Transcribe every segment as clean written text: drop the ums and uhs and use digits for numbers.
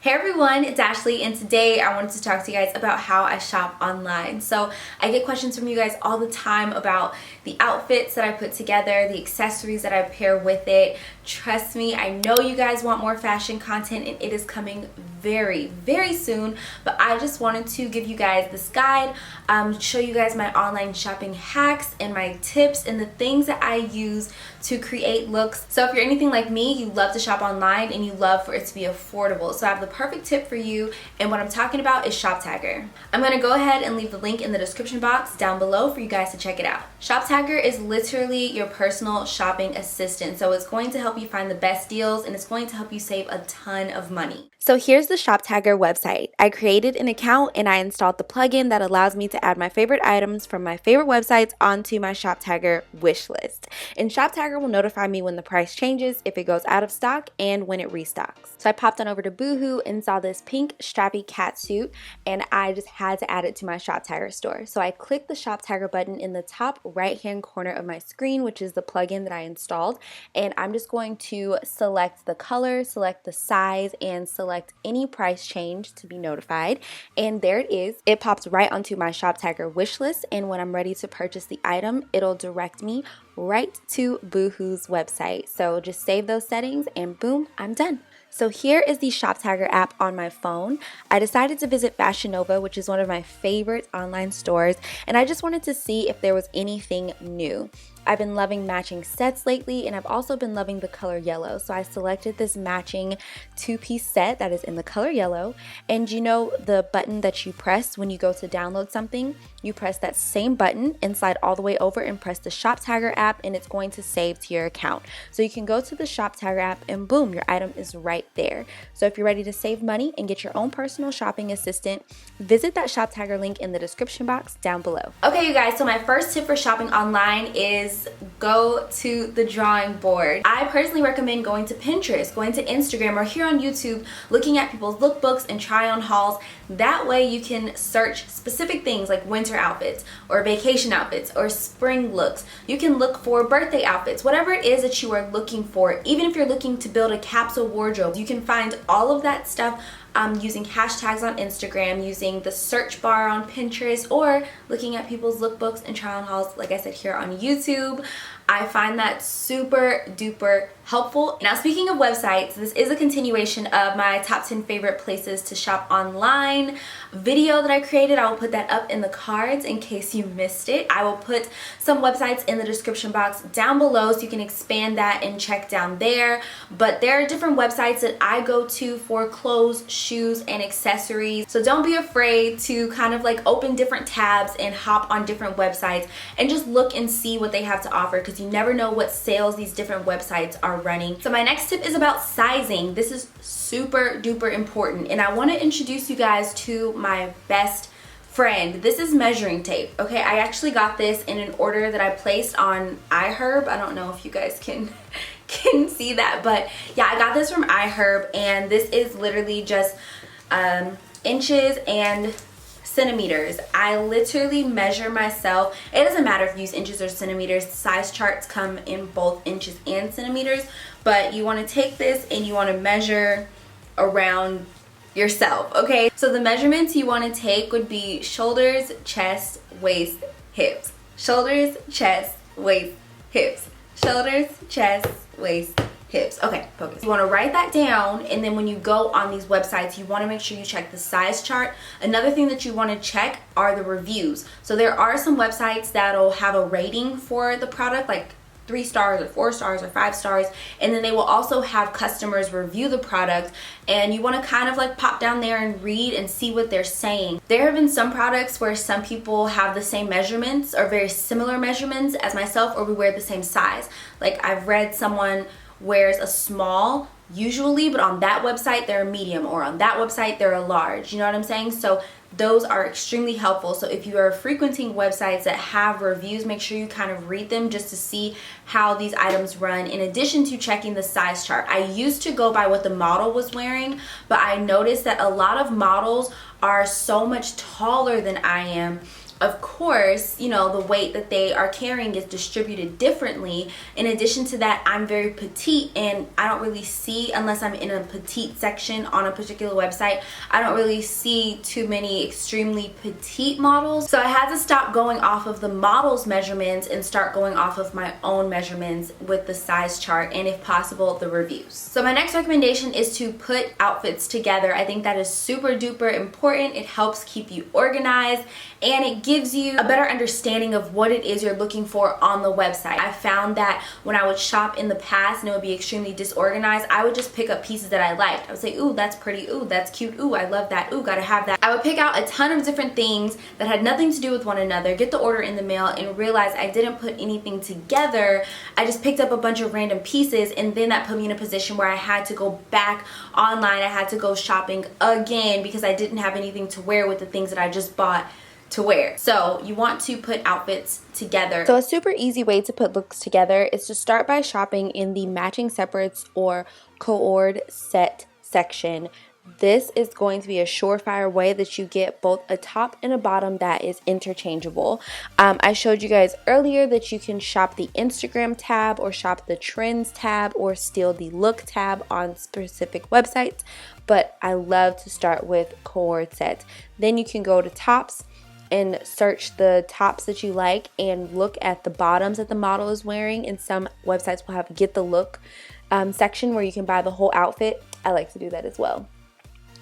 Hey everyone, it's Ashley, and today I wanted to talk to you guys about how I shop online. So I get questions from you guys all the time about the outfits that I put together, the accessories that I pair with it. Trust me, I know you guys want more fashion content and it is coming very, very soon, but I just wanted to give you guys this guide, show you guys my online shopping hacks and my tips and the things that I use to create looks. So if you're anything like me, you love to shop online and you love for it to be affordable. So I have the perfect tip for you, and what I'm talking about is Shoptagr. I'm gonna go ahead and leave the link in the description box down below for you guys to check it out. Shoptagr is literally your personal shopping assistant. So it's going to help you find the best deals and it's going to help you save a ton of money. So here's the Shoptagr website. I created an account and I installed the plugin that allows me to add my favorite items from my favorite websites onto my Shoptagr wish list. And Shoptagr will notify me when the price changes, if it goes out of stock, and when it restocks. So I popped on over to Boohoo and saw this pink strappy cat suit, and I just had to add it to my Shoptagr store. So I clicked the Shoptagr button in the top right hand corner of my screen, which is the plugin that I installed, and I'm just going to select the color, select the size, and select any price change to be notified. And there it is. It pops right onto my Shoptagr wish list, and when I'm ready to purchase the item, it'll direct me right to Boohoo's website. So just save those settings and boom, I'm done. So here is the Shoptagr app on my phone. I decided to visit Fashion Nova, which is one of my favorite online stores, and I just wanted to see if there was anything new. I've been loving matching sets lately, and I've also been loving the color yellow. So I selected this matching two-piece set that is in the color yellow. And you know the button that you press when you go to download something? You press that same button and slide all the way over and press the Shoptagr app, and it's going to save to your account. So you can go to the Shoptagr app and boom, your item is right there. So if you're ready to save money and get your own personal shopping assistant, visit that Shoptagr link in the description box down below. Okay, you guys, so my first tip for shopping online is go to the drawing board. I personally recommend going to Pinterest, going to Instagram, or here on YouTube, looking at people's lookbooks and try on hauls. That way you can search specific things like winter outfits or vacation outfits or spring looks. You can look for birthday outfits, whatever it is that you are looking for. Even if you're looking to build a capsule wardrobe, you can find all of that stuff using hashtags on Instagram, using the search bar on Pinterest, or looking at people's lookbooks and try on hauls, like I said, here on YouTube. I find that super duper helpful. Now, speaking of websites, this is a continuation of my top 10 favorite places to shop online video that I created. I will put that up in the cards in case you missed it. I will put some websites in the description box down below so you can expand that and check down there. But there are different websites that I go to for clothes, shoes, and accessories. So don't be afraid to kind of like open different tabs and hop on different websites and just look and see what they have to offer, because you never know what sales these different websites are running. So my next tip is about sizing. This is super duper important, and I want to introduce you guys to my best friend. This is measuring tape. Okay, I actually got this in an order that I placed on iHerb. I don't know if you guys can see that, but yeah, I got this from iHerb, and this is literally just inches and centimeters. I literally measure myself. It doesn't matter if you use inches or centimeters. Size charts come in both inches and centimeters, but you want to take this and you want to measure around yourself, okay? So the measurements you want to take would be shoulders, chest, waist, hips. Shoulders, chest, waist, hips. Shoulders, chest, waist, hips. Okay, focus. You want to write that down, and then when you go on these websites, you want to make sure you check the size chart. Another thing that you want to check are the reviews. So there are some websites that'll have a rating for the product, like 3 stars or 4 stars or 5 stars, and then they will also have customers review the product, and you want to kind of like pop down there and read and see what they're saying. There have been some products where some people have the same measurements or very similar measurements as myself, or we wear the same size. Like I've read someone wears a small usually, but on that website they're a medium, or on that website they're a large. You know what I'm saying? So those are extremely helpful. So if you are frequenting websites that have reviews, make sure you kind of read them just to see how these items run, in addition to checking the size chart. I used to go by what the model was wearing, but I noticed that a lot of models are so much taller than I am, Of course, you know, the weight that they are carrying is distributed differently. In addition to that, I'm very petite, and I don't really see, unless I'm in a petite section on a particular website, I don't really see too many extremely petite models. So I had to stop going off of the model's measurements and start going off of my own measurements with the size chart, and if possible, the reviews. So my next recommendation is to put outfits together. I think that is super duper important. It helps keep you organized, and it gives you a better understanding of what it is you're looking for on the website. I found that when I would shop in the past and it would be extremely disorganized, I would just pick up pieces that I liked. I would say, ooh, that's pretty, ooh, that's cute, ooh, I love that, ooh, gotta have that. I would pick out a ton of different things that had nothing to do with one another, get the order in the mail, and realize I didn't put anything together. I just picked up a bunch of random pieces, and then that put me in a position where I had to go back online. I had to go shopping again because I didn't have anything to wear with the things that I just bought to wear. So you want to put outfits together. So a super easy way to put looks together is to start by shopping in the matching separates or co-ord set section. This is going to be a surefire way that you get both a top and a bottom that is interchangeable. I showed you guys earlier that you can shop the Instagram tab or shop the trends tab or steal the look tab on specific websites, but I love to start with co-ord sets. Then you can go to tops and search the tops that you like and look at the bottoms that the model is wearing, and some websites will have get the look section where you can buy the whole outfit. I like to do that as well.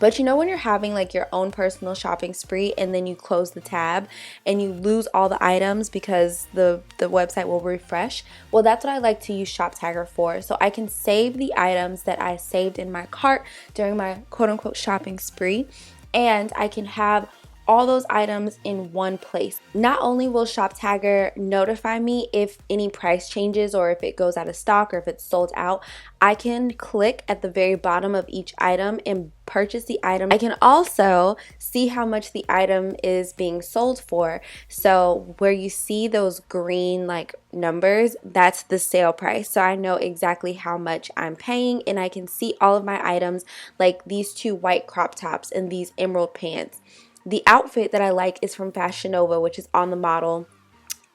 But you know when you're having like your own personal shopping spree and then you close the tab and you lose all the items because the website will refresh? Well, that's what I like to use Shoptagr for. So I can save the items that I saved in my cart during my quote-unquote shopping spree, and I can have all those items in one place. Not only will Shoptagr notify me if any price changes or if it goes out of stock or if it's sold out, I can click at the very bottom of each item and purchase the item. I can also see how much the item is being sold for. So where you see those green like numbers, that's the sale price. So I know exactly how much I'm paying, and I can see all of my items, like these two white crop tops and these emerald pants. The outfit that I like is from Fashion Nova, which is on the model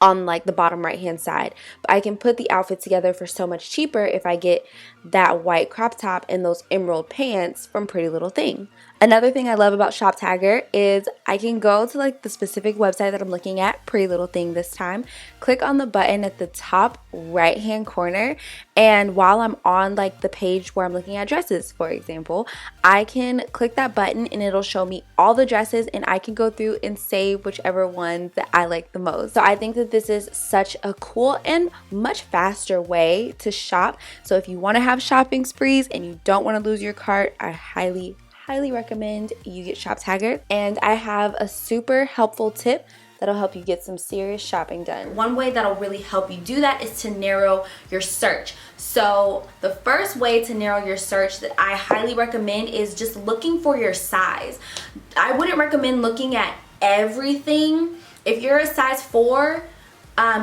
on like the bottom right hand side. But I can put the outfit together for so much cheaper if I get that white crop top and those emerald pants from Pretty Little Thing. Another thing I love about Shoptagr is I can go to like the specific website that I'm looking at, Pretty Little Thing this time, click on the button at the top right hand corner, and while I'm on like the page where I'm looking at dresses, for example, I can click that button and it'll show me all the dresses, and I can go through and save whichever one that I like the most. So I think that this is such a cool and much faster way to shop. So if you want to have shopping sprees and you don't want to lose your cart, I highly recommend you get Shoptagr. And I have a super helpful tip that'll help you get some serious shopping done. One way that'll really help you do that is to narrow your search. So the first way to narrow your search that I highly recommend is just looking for your size. I wouldn't recommend looking at everything. If you're a size 4,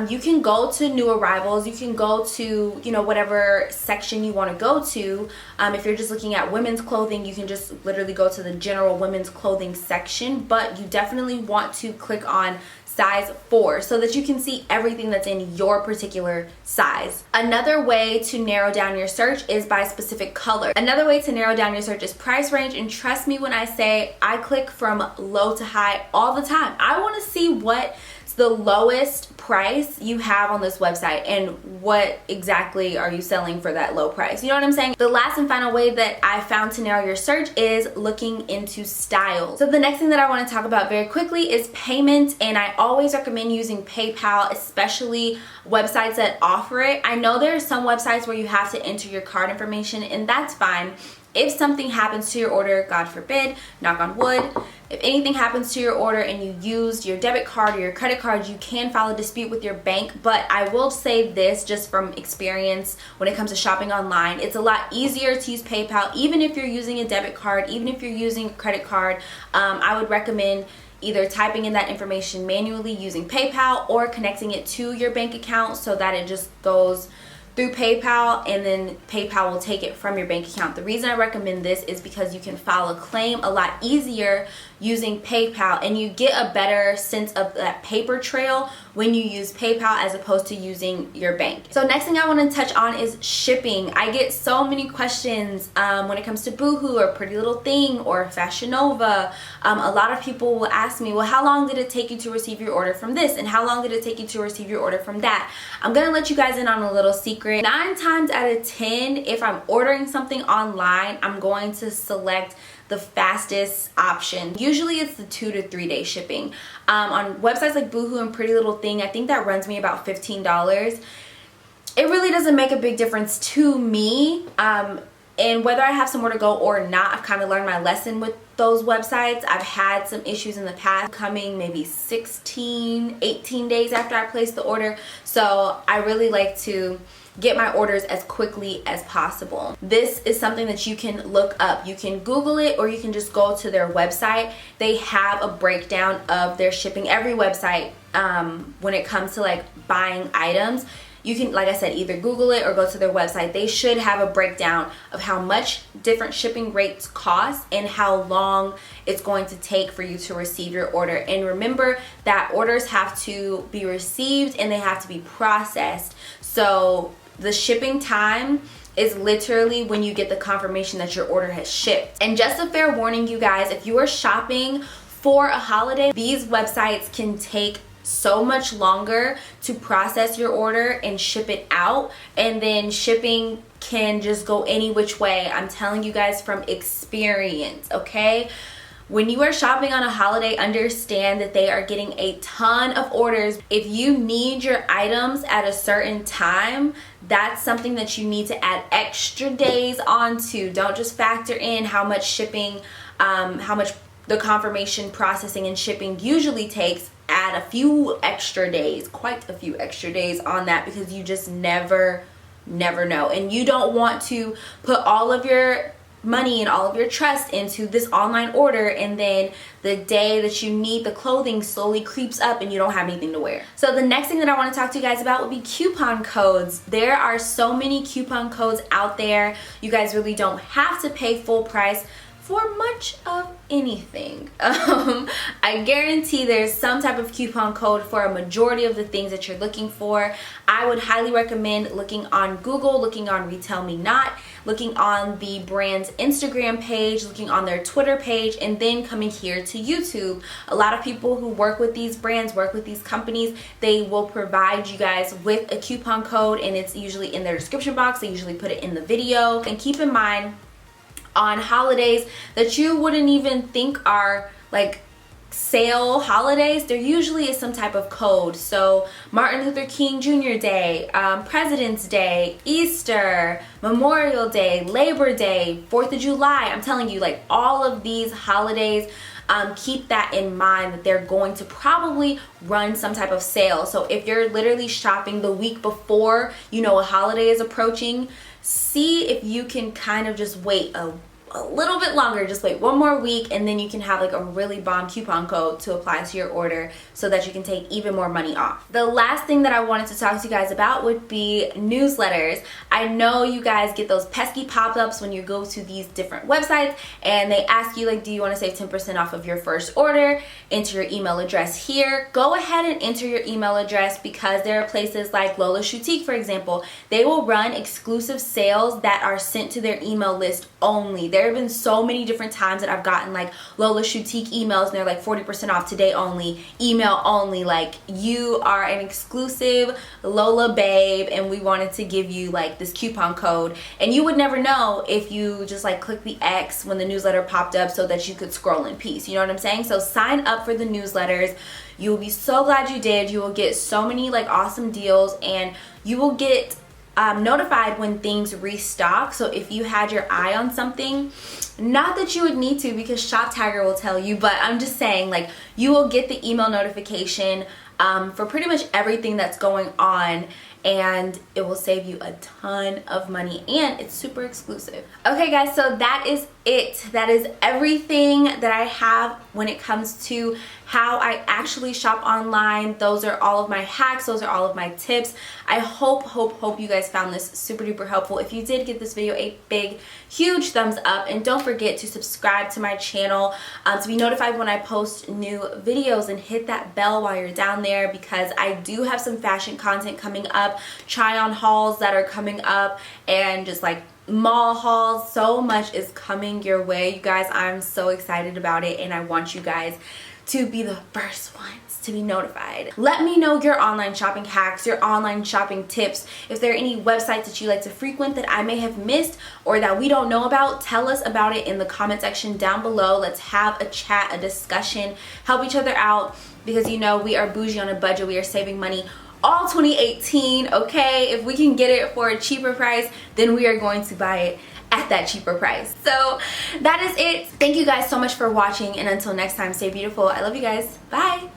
you can go to new arrivals. You can go to, you know, whatever section you want to go to. If you're just looking at women's clothing, you can just literally go to the general women's clothing section. But you definitely want to click on size 4 so that you can see everything that's in your particular size. Another way to narrow down your search is by specific color. Another way to narrow down your search is price range, and trust me when I say I click from low to high all the time. I want to see what the lowest price you have on this website and what exactly are you selling for that low price. You know what I'm saying? The last and final way that I found to narrow your search is looking into styles. So the next thing that I want to talk about very quickly is payment, and I always recommend using PayPal, especially websites that offer it. I know there are some websites where you have to enter your card information, and that's fine. If something happens to your order, God forbid, knock on wood, if anything happens to your order and you used your debit card or your credit card, you can file a dispute with your bank. But I will say this just from experience when it comes to shopping online, it's a lot easier to use PayPal. Even if you're using a debit card, even if you're using a credit card, I would recommend either typing in that information manually using PayPal or connecting it to your bank account so that it just goes through PayPal, and then PayPal will take it from your bank account. The reason I recommend this is because you can file a claim a lot easier using PayPal, and you get a better sense of that paper trail when you use PayPal as opposed to using your bank. So next thing I want to touch on is shipping. I get so many questions when it comes to Boohoo or Pretty Little Thing or Fashion Nova. A lot of people will ask me, well, how long did it take you to receive your order from this, and how long did it take you to receive your order from that? I'm gonna let you guys in on a little secret. 9 times out of 10, if I'm ordering something online, I'm going to select the fastest option. Usually it's the 2 to 3 day shipping. On websites like Boohoo and Pretty Little Thing, I think that runs me about $15. It really doesn't make a big difference to me. And whether I have somewhere to go or not, I've kind of learned my lesson with those websites. I've had some issues in the past coming maybe 16, 18 days after I placed the order. So I really like to get my orders as quickly as possible. This is something that you can look up. You can Google it, or you can just go to their website. They have a breakdown of their shipping. Every website, when it comes to like buying items, you can, like I said, either Google it or go to their website. They should have a breakdown of how much different shipping rates cost and how long it's going to take for you to receive your order. And remember that orders have to be received and they have to be processed. So the shipping time is literally when you get the confirmation that your order has shipped. And just a fair warning, you guys, if you are shopping for a holiday, these websites can take so much longer to process your order and ship it out, and then shipping can just go any which way. I'm telling you guys from experience, okay? When you are shopping on a holiday, understand that they are getting a ton of orders. If you need your items at a certain time, that's something that you need to add extra days onto. Don't just factor in how much shipping, how much the confirmation processing and shipping usually takes. Add a few extra days, quite a few extra days on that, because you just never know. And you don't want to put all of your money and all of your trust into this online order, and then the day that you need the clothing slowly creeps up and you don't have anything to wear. So the next thing that I want to talk to you guys about would be coupon codes. There are so many coupon codes out there. You guys really don't have to pay full price for much of anything. I guarantee there's some type of coupon code for a majority of the things that you're looking for. I would highly recommend looking on Google, looking on Retail Me Not, looking on the brand's Instagram page, looking on their Twitter page, and then coming here to YouTube. A lot of people who work with these brands, work with these companies, they will provide you guys with a coupon code, and it's usually in their description box. They usually put it in the video. And keep in mind, on holidays that you wouldn't even think are like sale holidays, there usually is some type of code. So Martin Luther King Jr. Day, President's Day, Easter, Memorial Day, Labor Day, 4th of July. I'm telling you, like all of these holidays, keep that in mind, that they're going to probably run some type of sale. So if you're literally shopping the week before you know a holiday is approaching, see if you can kind of just wait a little bit longer, just wait one more week, and then you can have like a really bomb coupon code to apply to your order so that you can take even more money off. The last thing that I wanted to talk to you guys about would be newsletters. I know you guys get those pesky pop-ups when you go to these different websites and they ask you like, do you want to save 10% off of your first order? Enter your email address here. Go ahead and enter your email address, because there are places like Lola Shoutique, for example. They will run exclusive sales that are sent to their email list only. There have been so many different times that I've gotten like Lola Shoutique emails and they're like 40% off today only, email only, like you are an exclusive Lola babe and we wanted to give you like this coupon code. And you would never know if you just like click the X when the newsletter popped up so that you could scroll in peace. You know what I'm saying? So sign up for the newsletters. You will be so glad you did. You will get so many like awesome deals, and you will get notified when things restock. So if you had your eye on something, not that you would need to because Shoptagr will tell you, but I'm just saying like you will get the email notification for pretty much everything that's going on. and it will save you a ton of money, and it's super exclusive. Okay guys, so that is it. That is everything that I have when it comes to how I actually shop online. Those are all of my hacks, those are all of my tips. I hope you guys found this super duper helpful. If you did, give this video a big huge thumbs up, and don't forget to subscribe to my channel to be notified when I post new videos, and hit that bell while you're down there, because I do have some fashion content coming up, try on hauls that are coming up, and just like mall hauls. So much is coming your way, you guys. I'm so excited about it, and I want you guys to be the first ones to be notified. Let me know your online shopping hacks, your online shopping tips. If there are any websites that you like to frequent that I may have missed or that we don't know about, tell us about it in the comment section down below. Let's have a chat, a discussion, help each other out, because you know we are bougie on a budget. We are saving money all 2018, okay? If we can get it for a cheaper price, then we are going to buy it at that cheaper price. So that is it. Thank you guys so much for watching, and until next time, stay beautiful. I love you guys. Bye.